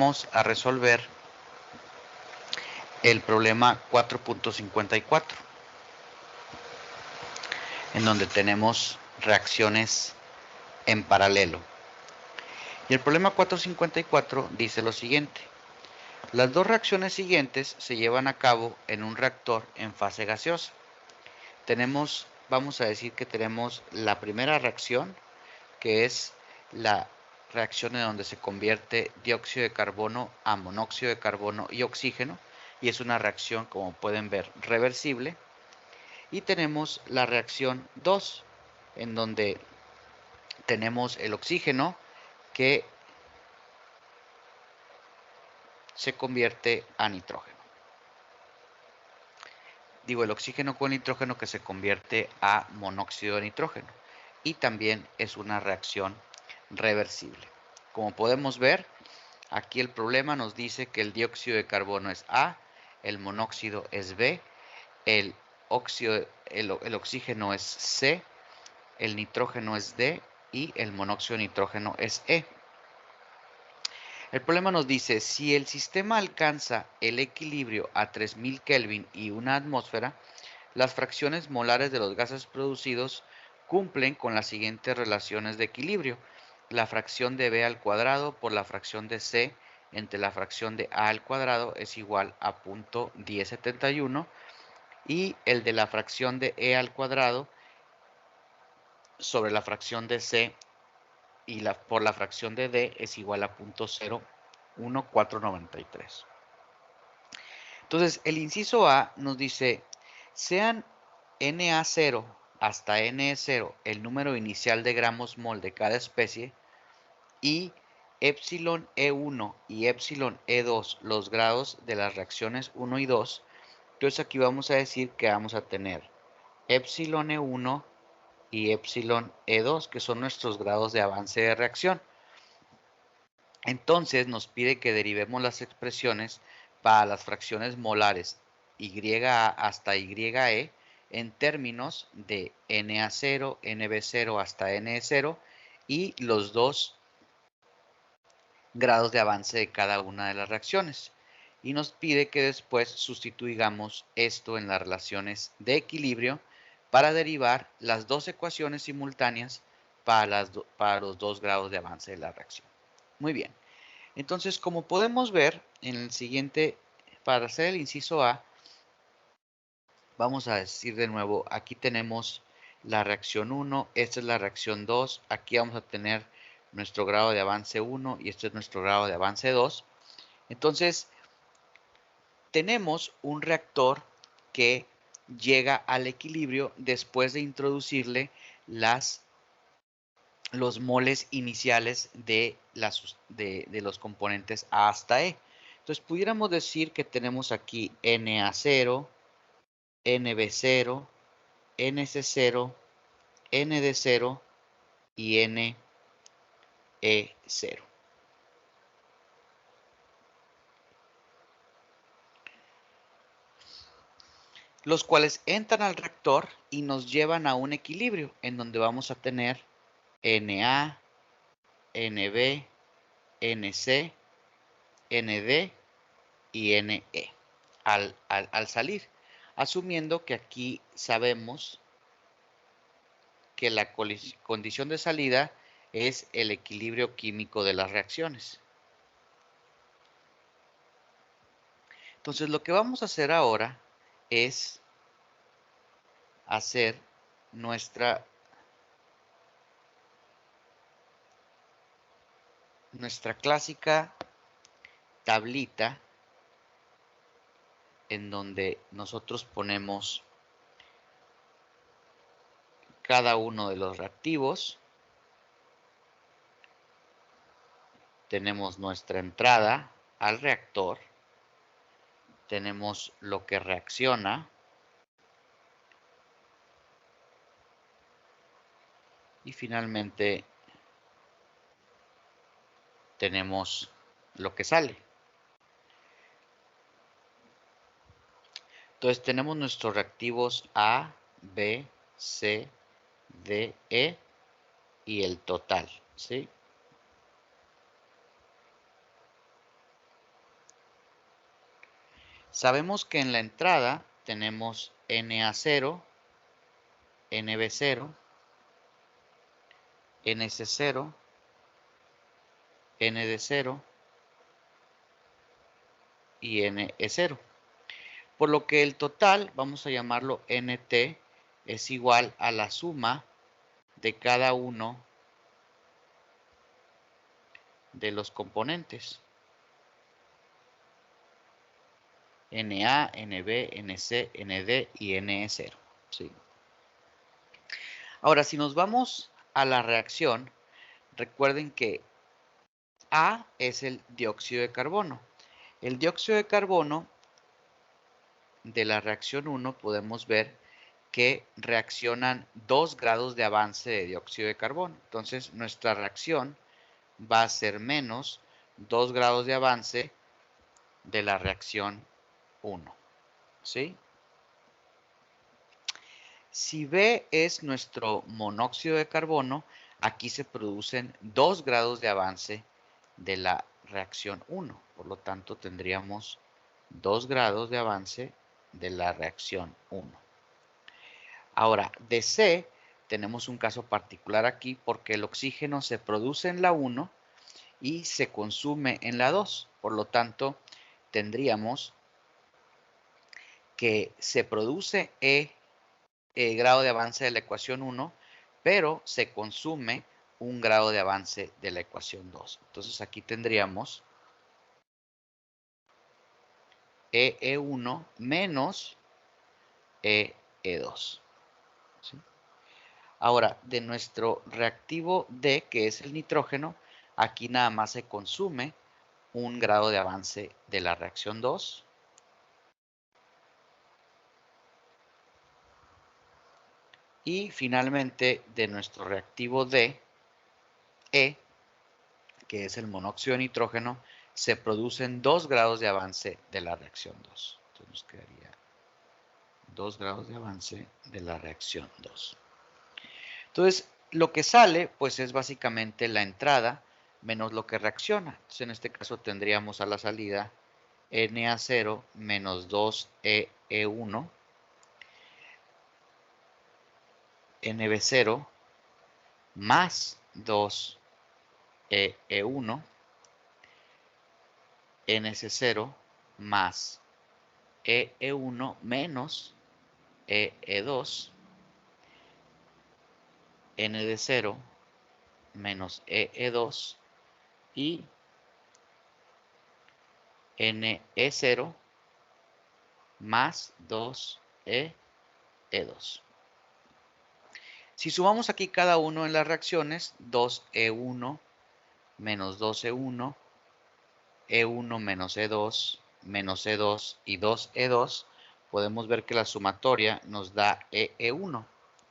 Vamos a resolver el problema 4.54, en donde tenemos reacciones en paralelo. Y el problema 4.54 dice lo siguiente: las dos reacciones siguientes se llevan a cabo en un reactor en fase gaseosa. Vamos a decir que tenemos la primera reacción, que es la reacción en donde se convierte dióxido de carbono a monóxido de carbono y oxígeno, y es una reacción, como pueden ver, reversible. Y tenemos la reacción 2, en donde tenemos el oxígeno que se convierte a nitrógeno. El oxígeno con nitrógeno que se convierte a monóxido de nitrógeno. Y también es una reacción reversible. Como podemos ver, aquí el problema nos dice que el dióxido de carbono es A, el monóxido es B, el oxígeno es C, el nitrógeno es D y el monóxido de nitrógeno es E. El problema nos dice, si el sistema alcanza el equilibrio a 3000 Kelvin y una atmósfera, las fracciones molares de los gases producidos cumplen con las siguientes relaciones de equilibrio. La fracción de B al cuadrado por la fracción de C entre la fracción de A al cuadrado es igual a 0.1071, y el de la fracción de E al cuadrado sobre la fracción de C y por la fracción de D es igual a 0.01493. Entonces, el inciso A nos dice, sean Na0 hasta Ne0 el número inicial de gramos mol de cada especie, y epsilon E1 y epsilon E2 los grados de las reacciones 1 y 2. Entonces aquí vamos a decir que vamos a tener epsilon E1 y epsilon E2, que son nuestros grados de avance de reacción. Entonces nos pide que derivemos las expresiones para las fracciones molares YA hasta YE en términos de Na0, Nb0 hasta Ne0 y los dos grados de avance de cada una de las reacciones. Y nos pide que después sustituyamos esto en las relaciones de equilibrio para derivar las dos ecuaciones simultáneas para los dos grados de avance de la reacción. Muy bien. Entonces, como podemos ver en el siguiente, para hacer el inciso A, vamos a decir de nuevo, aquí tenemos la reacción 1, esta es la reacción 2, aquí vamos a tener nuestro grado de avance 1 y este es nuestro grado de avance 2. Entonces, tenemos un reactor que llega al equilibrio después de introducirle los moles iniciales de los componentes A hasta E. Entonces, pudiéramos decir que tenemos aquí Na0, Nb0, Nc0, Nd0 y Ne0. Los cuales entran al reactor y nos llevan a un equilibrio en donde vamos a tener Na, Nb, Nc, Nd y Ne al salir, asumiendo que aquí sabemos que la condición de salida es el equilibrio químico de las reacciones. Entonces, lo que vamos a hacer ahora es hacer nuestra clásica tablita en donde nosotros ponemos cada uno de los reactivos. Tenemos nuestra entrada al reactor, tenemos lo que reacciona y finalmente tenemos lo que sale. Entonces tenemos nuestros reactivos A, B, C, D, E y el total, ¿sí? Sabemos que en la entrada tenemos Na0, Nb0, Nc0, Nd0 y Ne0. Por lo que el total, vamos a llamarlo Nt, es igual a la suma de cada uno de los componentes. Na, Nb, Nc, Nd y Ne0. ¿Sí? Ahora, si nos vamos a la reacción, recuerden que A es el dióxido de carbono. El dióxido de carbono de la reacción 1 podemos ver que reaccionan 2 grados de avance de dióxido de carbono. Entonces, nuestra reacción va a ser menos 2 grados de avance de la reacción 1. ¿Sí? Si B es nuestro monóxido de carbono, aquí se producen 2 grados de avance de la reacción 1. Por lo tanto, tendríamos 2 grados de avance de la reacción 1. Ahora, de C tenemos un caso particular aquí porque el oxígeno se produce en la 1 y se consume en la 2. Por lo tanto, tendríamos que se produce grado de avance de la ecuación 1, pero se consume un grado de avance de la ecuación 2. Entonces aquí tendríamos E1 menos E2. ¿Sí? Ahora, de nuestro reactivo D, que es el nitrógeno, aquí nada más se consume un grado de avance de la reacción 2. Y finalmente, de nuestro reactivo D, E, que es el monóxido de nitrógeno, se producen 2 grados de avance de la reacción 2. Entonces nos quedaría 2 grados de avance de la reacción 2. Entonces, lo que sale, pues es básicamente la entrada menos lo que reacciona. Entonces, en este caso tendríamos a la salida Na0 menos 2E1, Nb0 más 2E1, Nc0 más E1 menos E2, Nd0 menos E2 y Ne0 más 2E2. Si sumamos aquí cada uno en las reacciones, 2E1 menos 2E1, E1 menos E2, menos E2 y 2E2, podemos ver que la sumatoria nos da E1,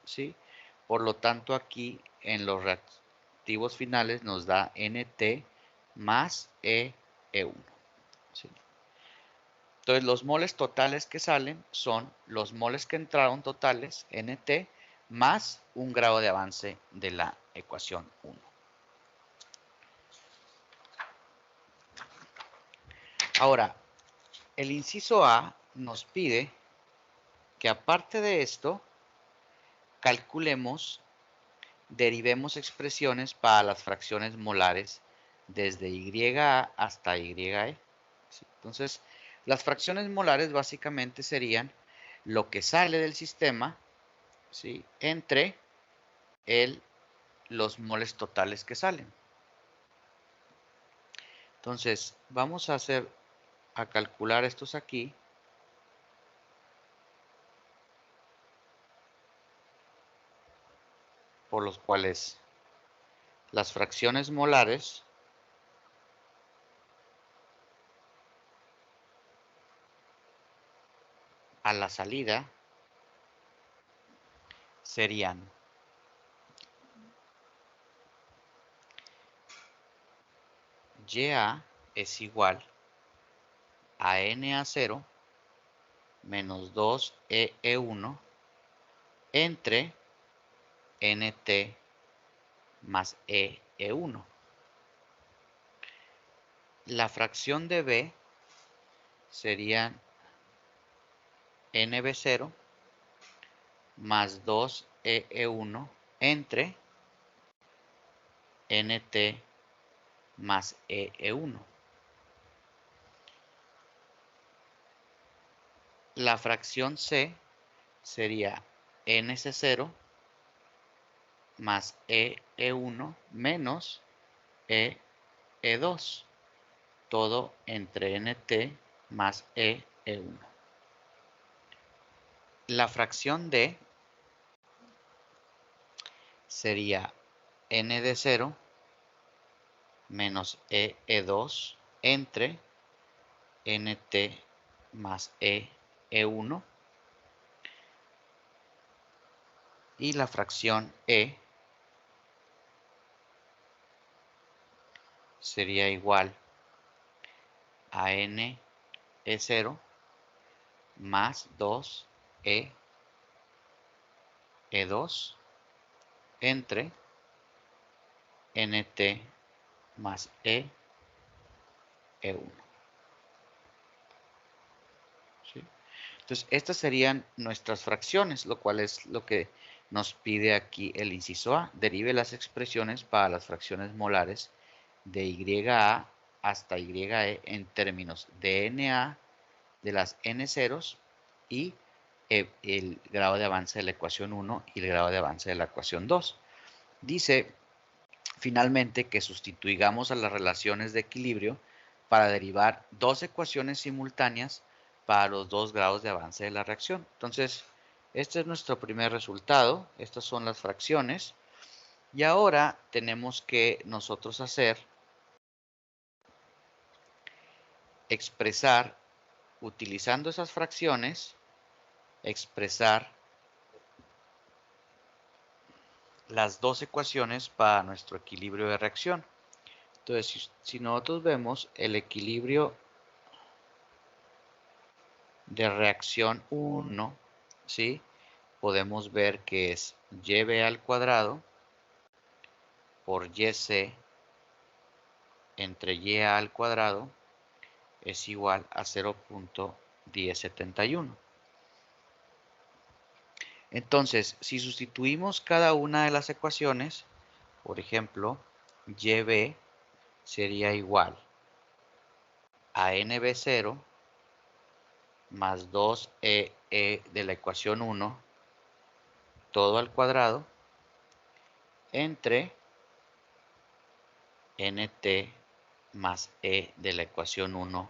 ¿sí? Por lo tanto, aquí en los reactivos finales nos da Nt más E1, ¿sí? Entonces, los moles totales que salen son los moles que entraron totales, Nt, más un grado de avance de la ecuación 1. Ahora, el inciso A nos pide que aparte de esto, calculemos, derivemos expresiones para las fracciones molares desde YA hasta YE. ¿Sí? Entonces, las fracciones molares básicamente serían lo que sale del sistema, ¿sí?, entre los moles totales que salen. Entonces, vamos a calcular estos aquí. Por los cuales las fracciones molares a la salida serían YA es igual a Na0 menos 2E1 entre Nt más E1. La fracción de B serían NB0 más 2EE1 entre NT más EE1. La fracción C sería NC0 más EE1 menos EE2, todo entre NT más EE1. La fracción D sería ND0 menos EE2 entre NT más EE1. Y la fracción E sería igual a NE0 más 2E2 entre NT más EE1. ¿Sí? Entonces, estas serían nuestras fracciones, lo cual es lo que nos pide aquí el inciso A. Derive las expresiones para las fracciones molares de YA hasta YE en términos de NA de las N ceros y el grado de avance de la ecuación 1 y el grado de avance de la ecuación 2. Dice finalmente que sustituyamos a las relaciones de equilibrio para derivar dos ecuaciones simultáneas para los dos grados de avance de la reacción. Entonces, este es nuestro primer resultado. Estas son las fracciones. Y ahora tenemos que nosotros expresar, utilizando esas fracciones, expresar las dos ecuaciones para nuestro equilibrio de reacción. Entonces, si nosotros vemos el equilibrio de reacción 1, ¿sí? Podemos ver que es YB al cuadrado por YC entre YA al cuadrado es igual a 0.1071. Entonces, si sustituimos cada una de las ecuaciones, por ejemplo, YB sería igual a NB0 más 2EE de la ecuación 1, todo al cuadrado, entre NT más E de la ecuación 1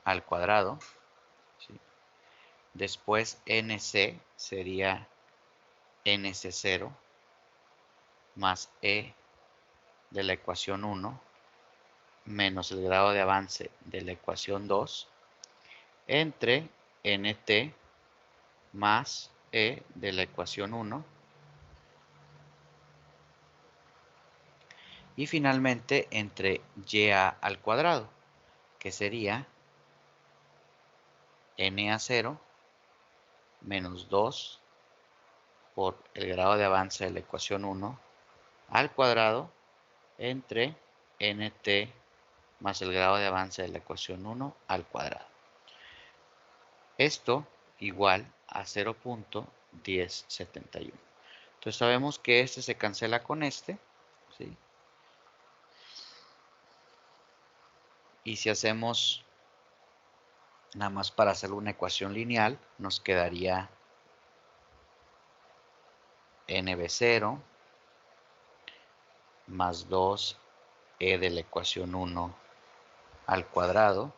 al cuadrado. ¿Sí? Después NC sería NC0 más E de la ecuación 1 menos el grado de avance de la ecuación 2 entre NT más E de la ecuación 1 y finalmente entre YA al cuadrado, que sería NA0 menos 2 por el grado de avance de la ecuación 1 al cuadrado entre NT más el grado de avance de la ecuación 1 al cuadrado. Esto igual a 0.1071. Entonces sabemos que este se cancela con este, ¿sí? Y si hacemos nada más para hacer una ecuación lineal, nos quedaría NB0 más 2E de la ecuación 1 al cuadrado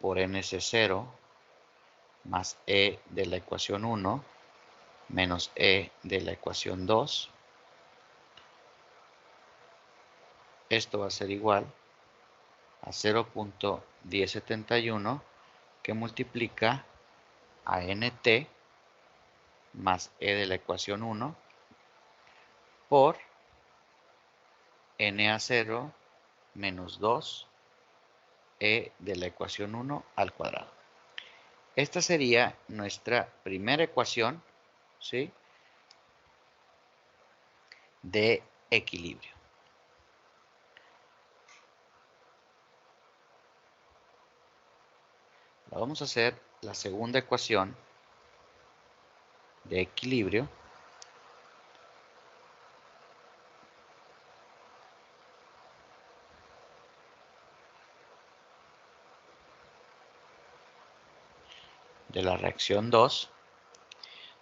por NC0 más E de la ecuación 1 menos E de la ecuación 2. Esto va a ser igual a 0.1071 que multiplica a NT más E de la ecuación 1 por NA0 menos 2 E de la ecuación 1 al cuadrado. Esta sería nuestra primera ecuación, ¿sí?, de equilibrio. La vamos a hacer la segunda ecuación de equilibrio de la reacción 2.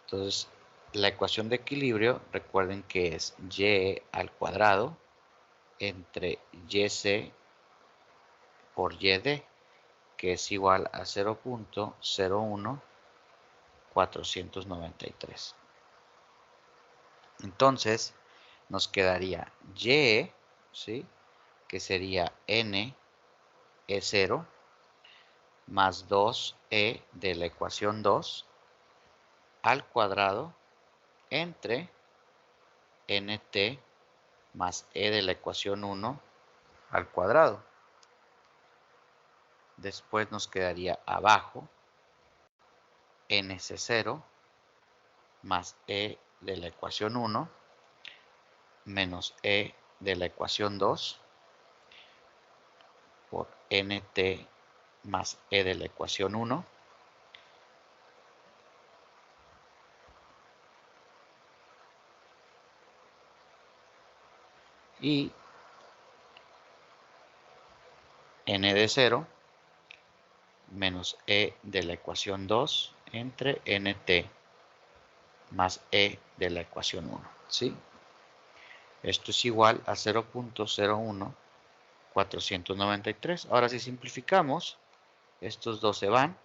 Entonces, la ecuación de equilibrio, recuerden que es y al cuadrado entre yc por yd, que es igual a 0.01493. Entonces, nos quedaría y, ¿sí?, que sería n E0 más 2e de la ecuación 2 al cuadrado entre nt más e de la ecuación 1 al cuadrado. Después nos quedaría abajo nc0 más e de la ecuación 1 menos e de la ecuación 2 por nt más e de la ecuación 1 y n de 0 menos e de la ecuación 2 entre nt más e de la ecuación 1, ¿sí? Esto es igual a 0.01493. Ahora si simplificamos, estos dos se van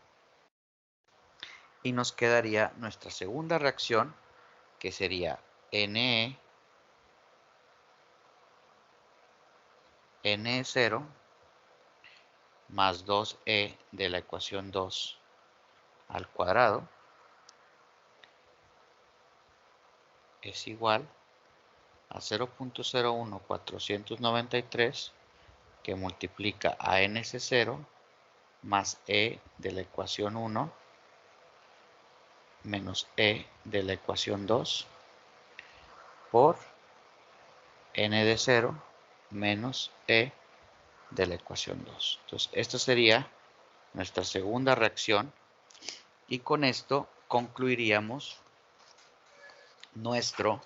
y nos quedaría nuestra segunda reacción, que sería Ne0 más 2e de la ecuación 2 al cuadrado es igual a 0.01493 que multiplica a NC0 más e de la ecuación 1 menos e de la ecuación 2 por n de 0 menos e de la ecuación 2. Entonces, esta sería nuestra segunda reacción y con esto concluiríamos nuestro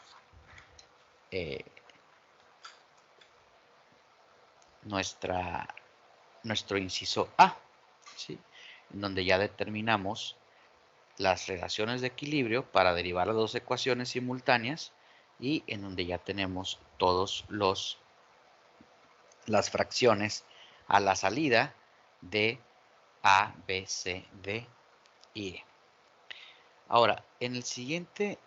nuestro inciso A, ¿sí?, en donde ya determinamos las relaciones de equilibrio para derivar las dos ecuaciones simultáneas y en donde ya tenemos todos las fracciones a la salida de A, B, C, D y E. Ahora, en el siguiente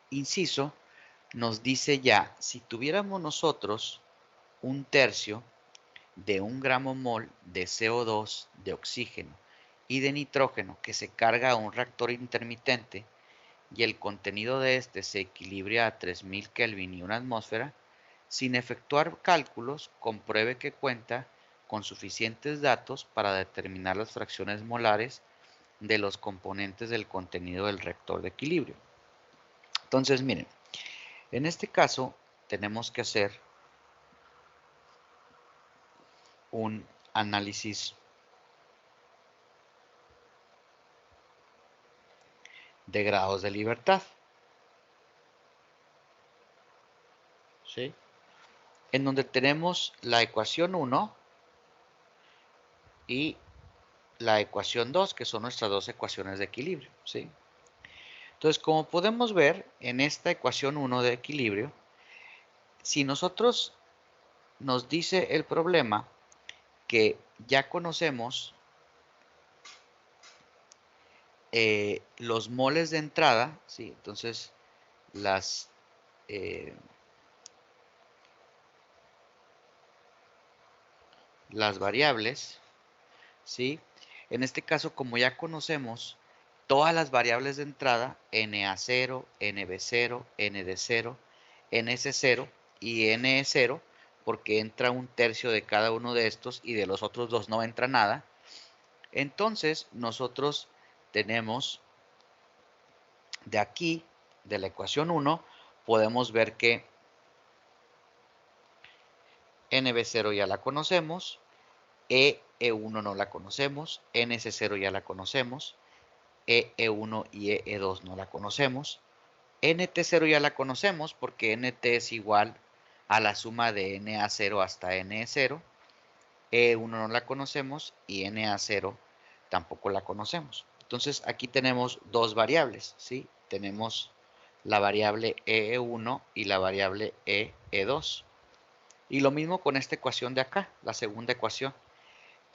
inciso nos dice ya, si tuviéramos nosotros un tercio de 1 gramo mol de CO2, de oxígeno y de nitrógeno que se carga a un reactor intermitente y el contenido de este se equilibra a 3000 Kelvin y 1 atmósfera, sin efectuar cálculos, compruebe que cuenta con suficientes datos para determinar las fracciones molares de los componentes del contenido del reactor de equilibrio. Entonces, miren, en este caso tenemos que hacer un análisis de grados de libertad, ¿sí?, en donde tenemos la ecuación 1 y la ecuación 2, que son nuestras dos ecuaciones de equilibrio, ¿sí? Entonces, como podemos ver en esta ecuación 1 de equilibrio, si nosotros nos dice el problema que ya conocemos los moles de entrada, ¿sí?, entonces las variables, ¿sí? En este caso, como ya conocemos todas las variables de entrada, NA0, NB0, ND0, NC0 y NE0, porque entra un tercio de cada uno de estos y de los otros dos no entra nada, entonces nosotros tenemos de aquí, de la ecuación 1, podemos ver que NB0 ya la conocemos, E1 no la conocemos, NC0 ya la conocemos, EE1 y EE2 no la conocemos, NT0 ya la conocemos porque NT es igual a la suma de NA0 hasta NE0, E1 no la conocemos y NA0 tampoco la conocemos. Entonces aquí tenemos dos variables, ¿sí? Tenemos la variable EE1 y la variable EE2. Y lo mismo con esta ecuación de acá, la segunda ecuación.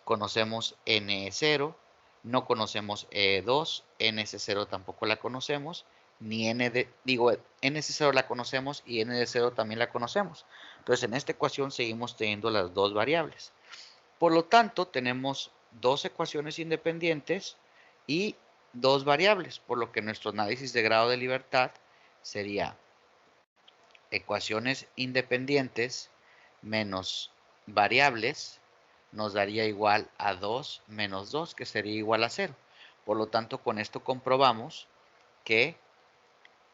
Conocemos NE0, no conocemos E2, NC0 tampoco la conocemos, ni NC0 la conocemos y ND0 también la conocemos. Entonces en esta ecuación seguimos teniendo las dos variables. Por lo tanto, tenemos dos ecuaciones independientes y dos variables, por lo que nuestro análisis de grado de libertad sería ecuaciones independientes menos variables nos daría igual a 2 menos 2, que sería igual a 0. Por lo tanto, con esto comprobamos que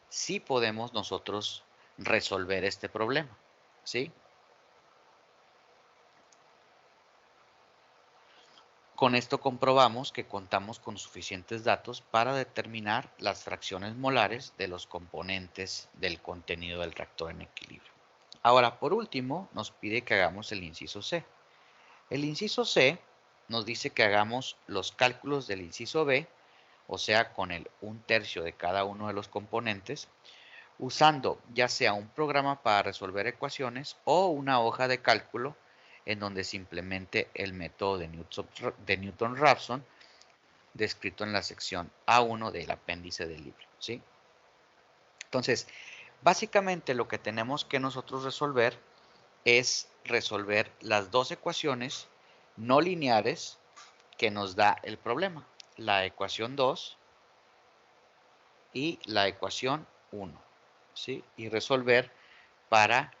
sí podemos nosotros resolver este problema, ¿sí? Con esto comprobamos que contamos con suficientes datos para determinar las fracciones molares de los componentes del contenido del reactor en equilibrio. Ahora, por último, nos pide que hagamos el inciso C. El inciso C nos dice que hagamos los cálculos del inciso B, o sea, con el 1/3 de cada uno de los componentes, usando ya sea un programa para resolver ecuaciones o una hoja de cálculo en donde se implemente el método de Newton-Raphson descrito en la sección A1 del apéndice del libro, ¿sí? Entonces, básicamente lo que tenemos que nosotros resolver es resolver las dos ecuaciones no lineares que nos da el problema, la ecuación 2 y la ecuación 1, ¿sí? Y resolver para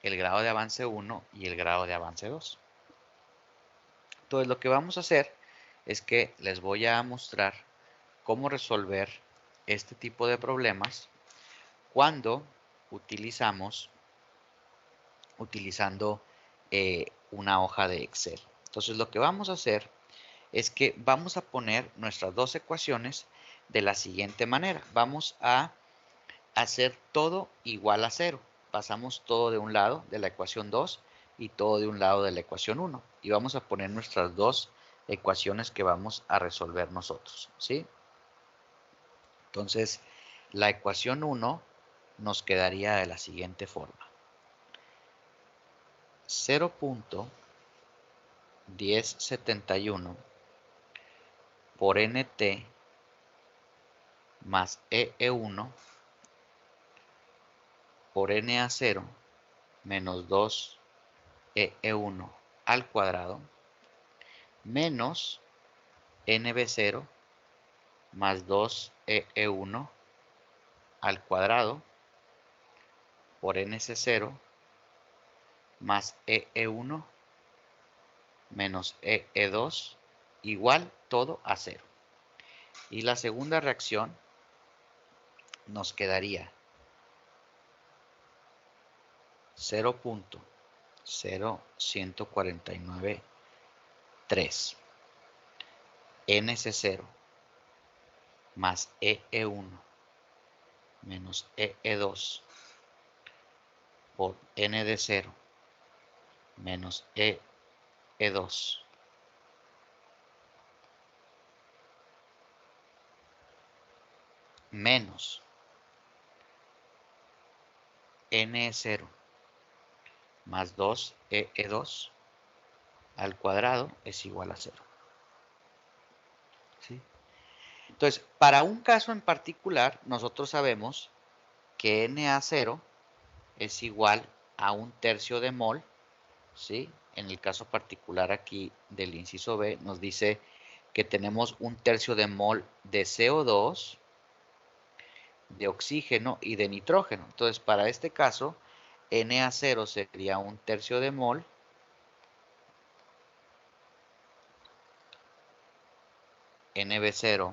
el grado de avance 1 y el grado de avance 2. Entonces lo que vamos a hacer es que les voy a mostrar cómo resolver este tipo de problemas cuando utilizando una hoja de Excel. Entonces lo que vamos a hacer es que vamos a poner nuestras dos ecuaciones de la siguiente manera. Vamos a hacer todo igual a 0. Pasamos todo de un lado de la ecuación 2 y todo de un lado de la ecuación 1. Y vamos a poner nuestras dos ecuaciones que vamos a resolver nosotros, ¿sí? Entonces, la ecuación 1 nos quedaría de la siguiente forma. 0.1071 por NT más EE1 por NA0 menos 2 EE1 al cuadrado menos NB0 más 2 EE1 al cuadrado por NC0 más EE1 menos EE2 igual todo a 0. Y la segunda reacción nos quedaría 0.01493 NC0 más EE1 menos EE2 por ND0 menos EE2 menos NE0 más 2 EE2 al cuadrado es igual a 0. ¿Sí? Entonces, para un caso en particular, nosotros sabemos que Na0 es igual a 1/3 de mol, ¿sí? En el caso particular aquí del inciso B nos dice que tenemos 1/3 de mol de CO2, de oxígeno y de nitrógeno. Entonces, para este caso, Na0 sería 1/3 de mol NB0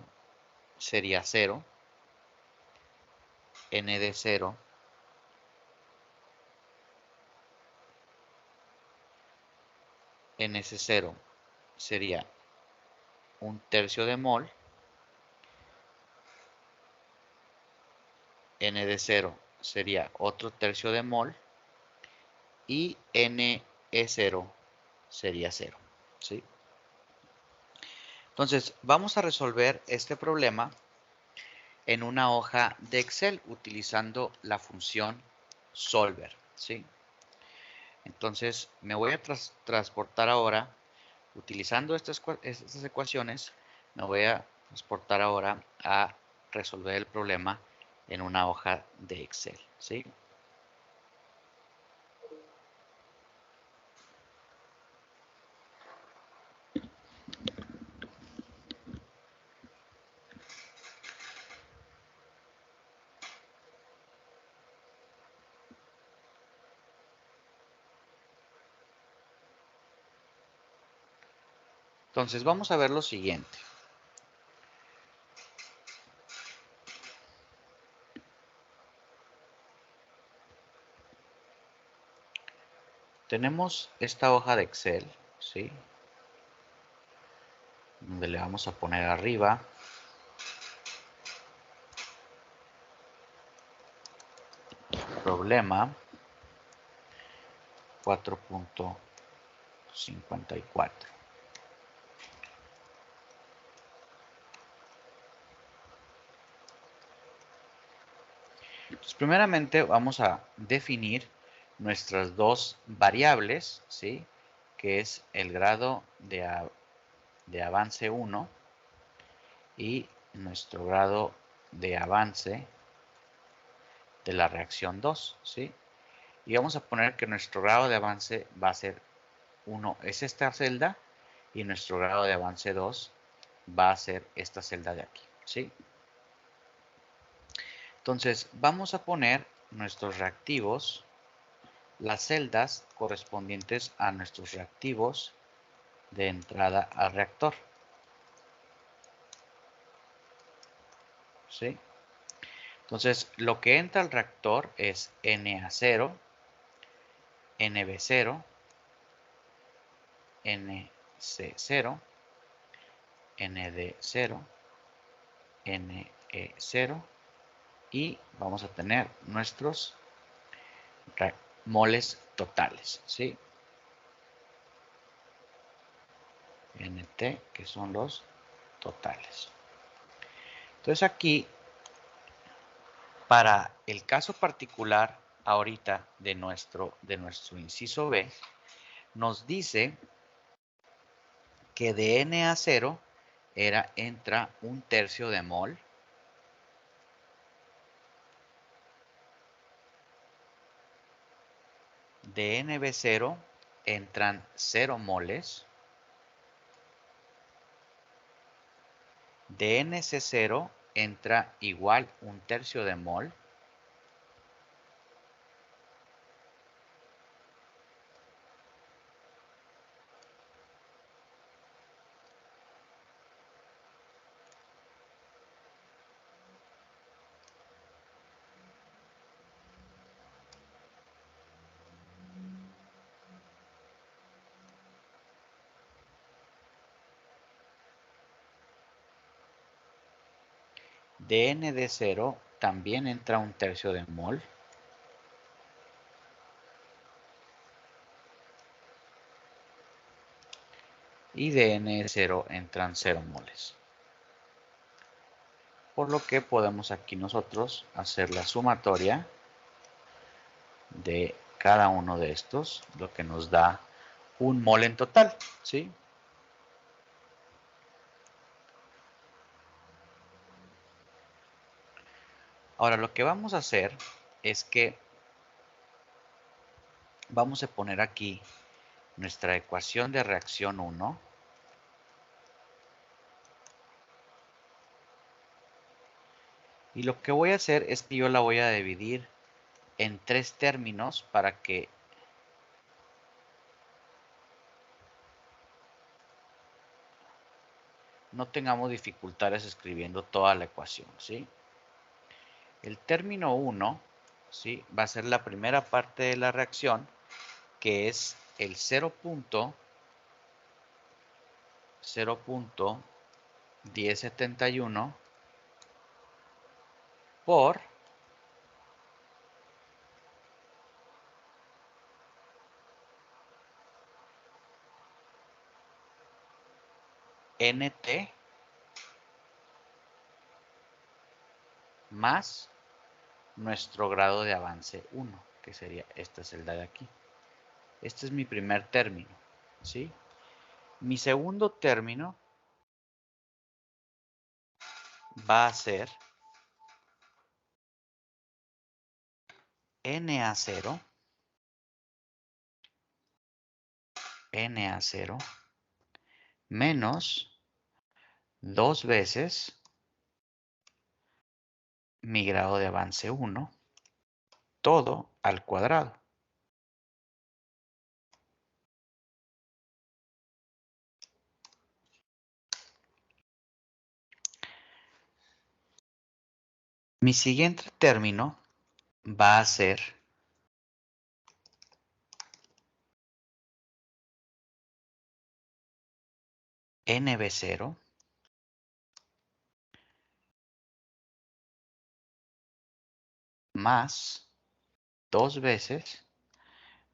sería 0, ND0 NC0 sería un tercio de mol, N de 0 sería otro tercio de mol y NE0 sería 0, ¿sí? Entonces, vamos a resolver este problema en una hoja de Excel utilizando la función solver, ¿sí? Entonces, me voy a transportar ahora, utilizando estas ecuaciones, me voy a transportar ahora a resolver el problema en una hoja de Excel, ¿sí? Entonces, vamos a ver lo siguiente. Tenemos esta hoja de Excel, ¿sí? Donde le vamos a poner arriba problema 4.54. Entonces, primeramente vamos a definir nuestras dos variables, ¿sí? Que es el grado de avance 1 y nuestro grado de avance de la reacción 2, ¿sí? Y vamos a poner que nuestro grado de avance va a ser 1, es esta celda, y nuestro grado de avance 2 va a ser esta celda de aquí, ¿sí? Entonces, vamos a poner nuestros reactivos, las celdas correspondientes a nuestros reactivos de entrada al reactor, ¿sí? Entonces, lo que entra al reactor es Na0, Nb0, Nc0, Nd0, Ne0 y vamos a tener nuestros moles totales, ¿sí? Nt, que son los totales. Entonces aquí, para el caso particular ahorita de nuestro inciso B, nos dice que de Na0 entra un tercio de mol, de Nb0 entran 0 moles, de Nc0 entra igual un tercio de mol, de Nd0 también entra un tercio de mol, y de N0 entran 0 moles. Por lo que podemos aquí nosotros hacer la sumatoria de cada uno de estos, lo que nos da un mol en total, ¿sí? Ahora lo que vamos a hacer es que vamos a poner aquí nuestra ecuación de reacción 1. Y lo que voy a hacer es que yo la voy a dividir en 3 términos para que no tengamos dificultades escribiendo toda la ecuación, ¿sí? El término 1, ¿sí? Va a ser la primera parte de la reacción, que es el 0. 0.1071 por NT más nuestro grado de avance 1, que sería esta celda de aquí. Este es mi primer término, ¿sí? Mi segundo término va a ser NA0 menos 2 veces mi grado de avance 1, todo al cuadrado. Mi siguiente término va a ser NB0 más 2 veces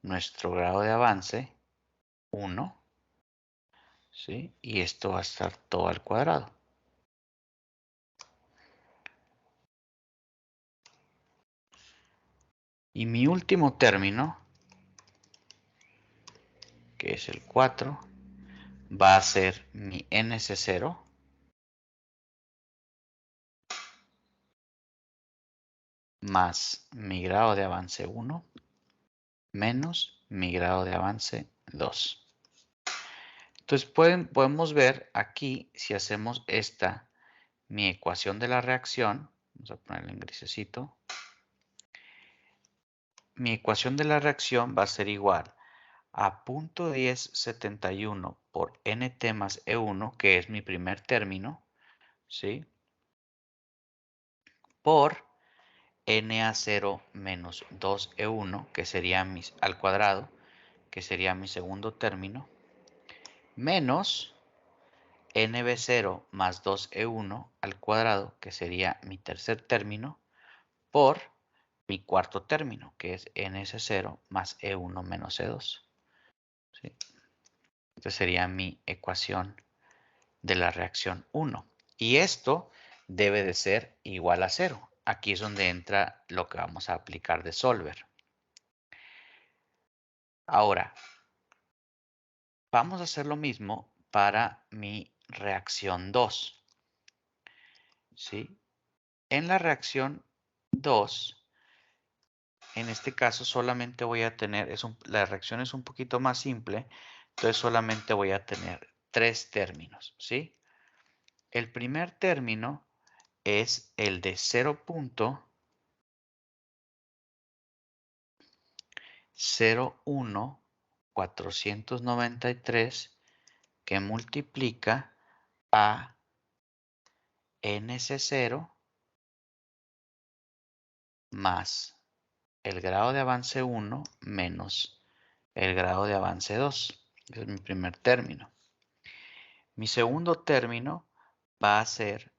nuestro grado de avance 1, ¿sí? Y esto va a estar todo al cuadrado. Y mi último término, que es el 4, va a ser mi NC0 más mi grado de avance 1 menos mi grado de avance 2. Entonces podemos ver aquí, si hacemos esta, mi ecuación de la reacción, vamos a ponerle en grisecito, mi ecuación de la reacción va a ser igual a 0.1071 por NT más E1, que es mi primer término, ¿sí? Por Na0 menos 2E1, que sería al cuadrado, que sería mi segundo término, menos NB0 más 2E1 al cuadrado, que sería mi tercer término, por mi cuarto término, que es NS0 más E1 menos E2. ¿Sí? Esta sería mi ecuación de la reacción 1. Y esto debe de ser igual a 0. Aquí es donde entra lo que vamos a aplicar de solver. Ahora, vamos a hacer lo mismo para mi reacción 2. ¿Sí? En la reacción 2, en este caso solamente voy a tener, la reacción es un poquito más simple, entonces solamente voy a tener 3 términos, ¿sí? El primer término es el de 0.01493 que multiplica a NC0 más el grado de avance 1 menos el grado de avance 2. Ese es mi primer término. Mi segundo término va a ser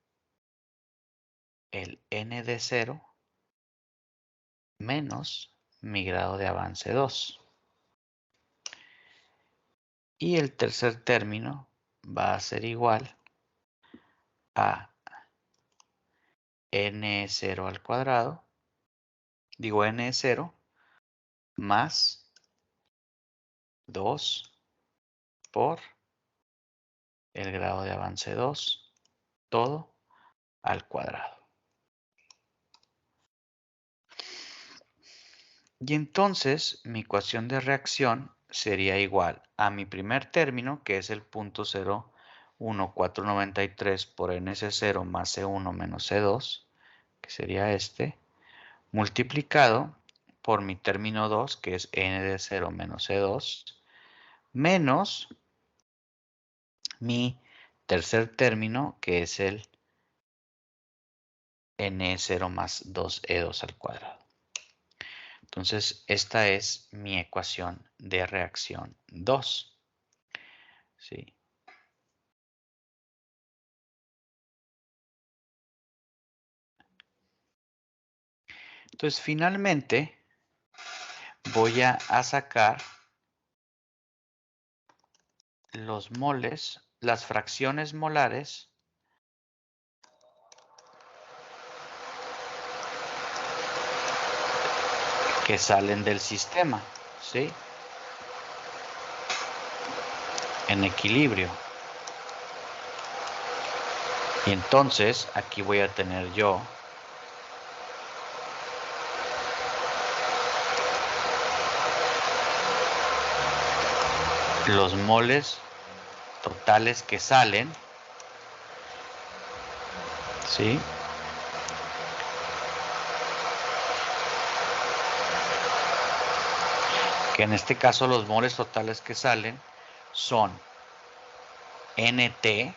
el N de 0 menos mi grado de avance 2. Y el tercer término va a ser igual a N0 al cuadrado, digo N0 más 2 por el grado de avance 2, todo al cuadrado. Y entonces mi ecuación de reacción sería igual a mi primer término, que es el 0.01493 por NC0 más C1 menos C2, que sería este, multiplicado por mi término 2, que es N de 0 menos C2, menos mi tercer término, que es el N0 más 2E2 al cuadrado. Entonces, esta es mi ecuación de reacción 2. ¿Sí? Entonces, finalmente, voy a sacar los moles, las fracciones molares que salen del sistema, ¿sí? En equilibrio. Y entonces, aquí voy a tener yo los moles totales que salen, ¿sí? Que en este caso los moles totales que salen son NT,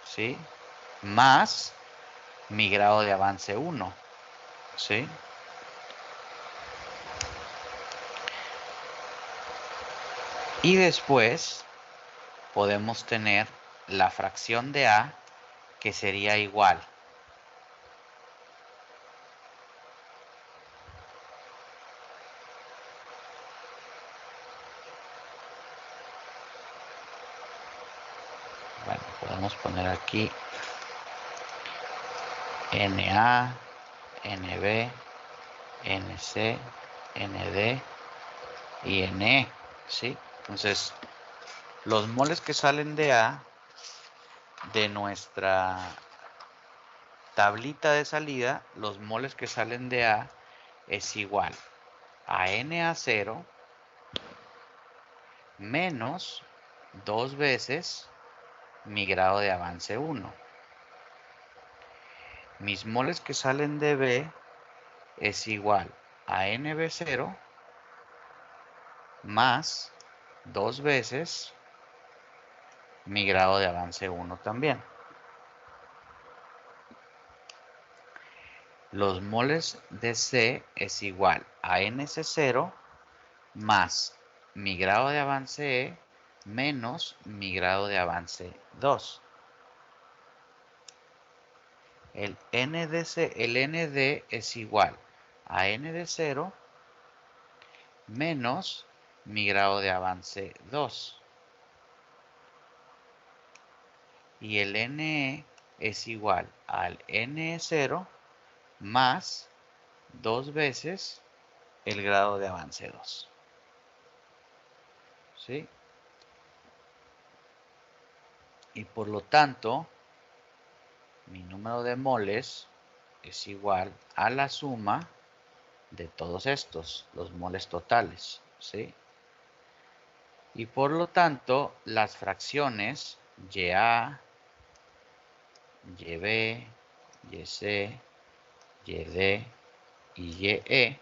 ¿sí? Más mi grado de avance 1, ¿sí? Y después podemos tener la fracción de A que sería igual bueno, podemos poner aquí NA, NB, NC, ND y NE, ¿sí? Entonces, los moles que salen de A de nuestra tablita de salida, los moles que salen de A es igual a Na0 menos 2 veces mi grado de avance 1. Mis moles que salen de B es igual a NB0 más 2 veces mi grado de avance 1 también. Los moles de C es igual a NC0 más mi grado de avance E menos mi grado de avance 2. El ND es igual a ND0 menos mi grado de avance 2. Y el NE es igual al NE0 más 2 veces el grado de avance 2. ¿Sí? Y por lo tanto, mi número de moles es igual a la suma de todos estos, los moles totales, ¿sí? Y por lo tanto, las fracciones YA, YB, YC, YD y YE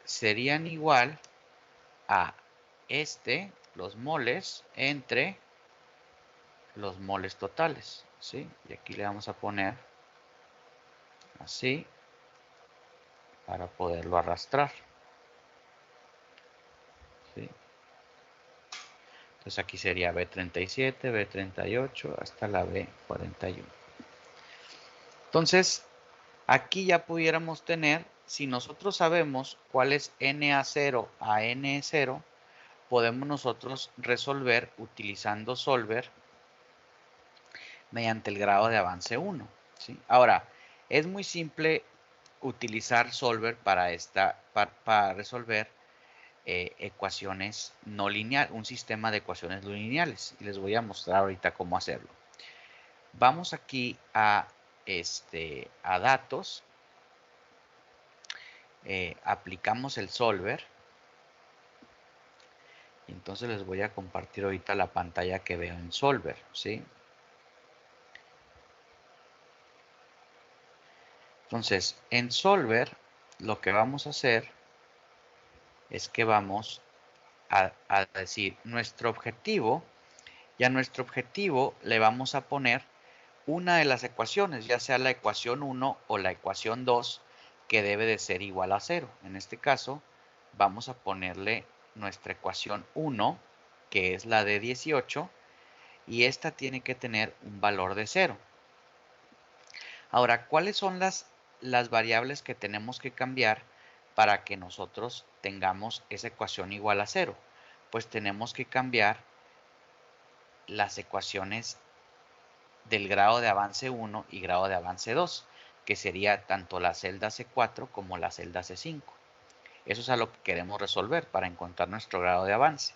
serían igual a los moles entre los moles totales, ¿sí? Y aquí le vamos a poner así para poderlo arrastrar, ¿sí? Entonces aquí sería B37, B38 hasta la B41. Entonces, aquí ya pudiéramos tener, si nosotros sabemos cuál es NA0 a NE0, podemos nosotros resolver utilizando Solver mediante el grado de avance 1, ¿sí? Ahora, es muy simple utilizar Solver para resolver ecuaciones no lineales, un sistema de ecuaciones no lineales. Y les voy a mostrar ahorita cómo hacerlo. Vamos aquí a datos, aplicamos el Solver. Y entonces les voy a compartir ahorita la pantalla que veo en Solver, ¿sí? Entonces, en Solver, lo que vamos a hacer es que vamos a decir nuestro objetivo, y a nuestro objetivo le vamos a poner una de las ecuaciones, ya sea la ecuación 1 o la ecuación 2, que debe de ser igual a 0. En este caso, vamos a ponerle nuestra ecuación 1, que es la de 18, y esta tiene que tener un valor de 0. Ahora, ¿cuáles son las variables que tenemos que cambiar para que nosotros tengamos esa ecuación igual a 0? Pues tenemos que cambiar las ecuaciones del grado de avance 1 y grado de avance 2, que sería tanto la celda C4 como la celda C5. Eso es a lo que queremos resolver para encontrar nuestro grado de avance.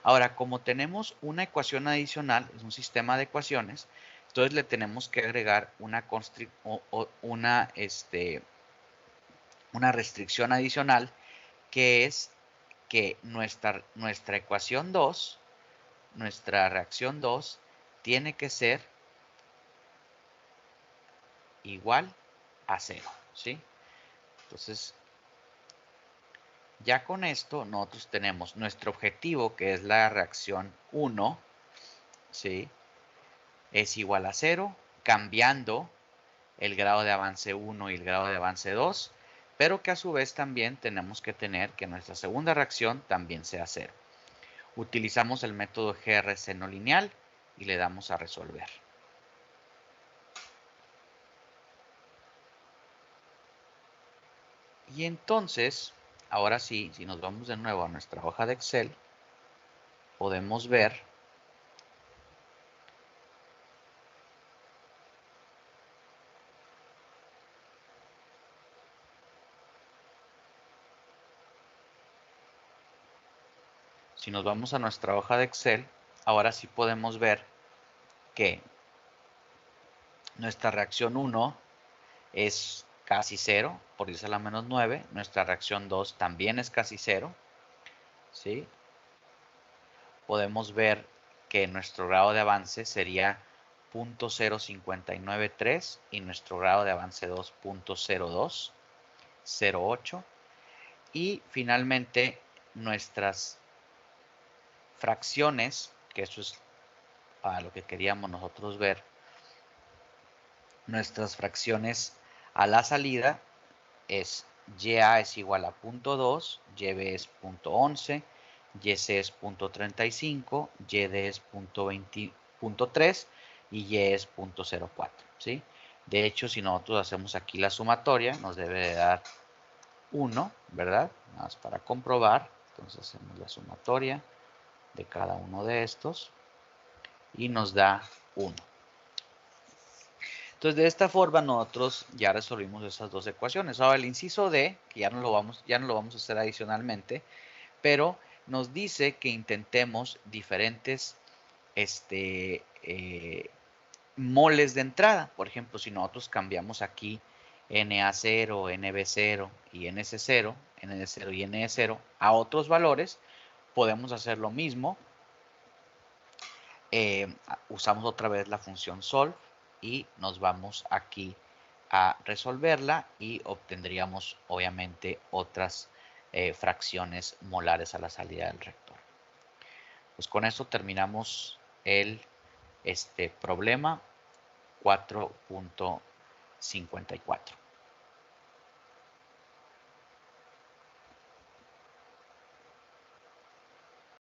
Ahora, como tenemos una ecuación adicional, es un sistema de ecuaciones, entonces le tenemos que agregar una restricción adicional, que es que nuestra ecuación 2, nuestra reacción 2, tiene que ser igual a 0, ¿sí? Entonces, ya con esto nosotros tenemos nuestro objetivo, que es la reacción 1, ¿sí? Es igual a 0, cambiando el grado de avance 1 y el grado de avance 2, pero que a su vez también tenemos que tener que nuestra segunda reacción también sea 0. Utilizamos el método GRC no lineal y le damos a resolver. Y entonces, ahora sí, si nos vamos de nuevo a nuestra hoja de Excel, podemos ver si nos vamos a nuestra hoja de Excel, ahora sí podemos ver que nuestra reacción 1 es casi 0, por 10 a la menos 9. Nuestra reacción 2 también es casi 0, ¿sí? Podemos ver que nuestro grado de avance sería 0.0593 y nuestro grado de avance 2, 0.0208. Y finalmente nuestras fracciones, que eso es para lo que queríamos nosotros ver, nuestras fracciones a la salida es YA es igual a 0.2, YB es 0.11, YC es 0.35, YD es 0.3 y Y es 0.04, ¿sí? De hecho, si nosotros hacemos aquí la sumatoria, nos debe de dar 1, ¿verdad? Nada más para comprobar. Entonces hacemos la sumatoria de cada uno de estos y nos da 1. Entonces, de esta forma nosotros ya resolvimos esas dos ecuaciones. Ahora, el inciso D, que ya no lo vamos a hacer adicionalmente, pero nos dice que intentemos diferentes moles de entrada. Por ejemplo, si nosotros cambiamos aquí NA0, NB0 y NC0, ND0 y NE0 a otros valores, podemos hacer lo mismo. Usamos otra vez la función solve y nos vamos aquí a resolverla y obtendríamos obviamente otras fracciones molares a la salida del reactor. Pues con esto terminamos el problema 4.54.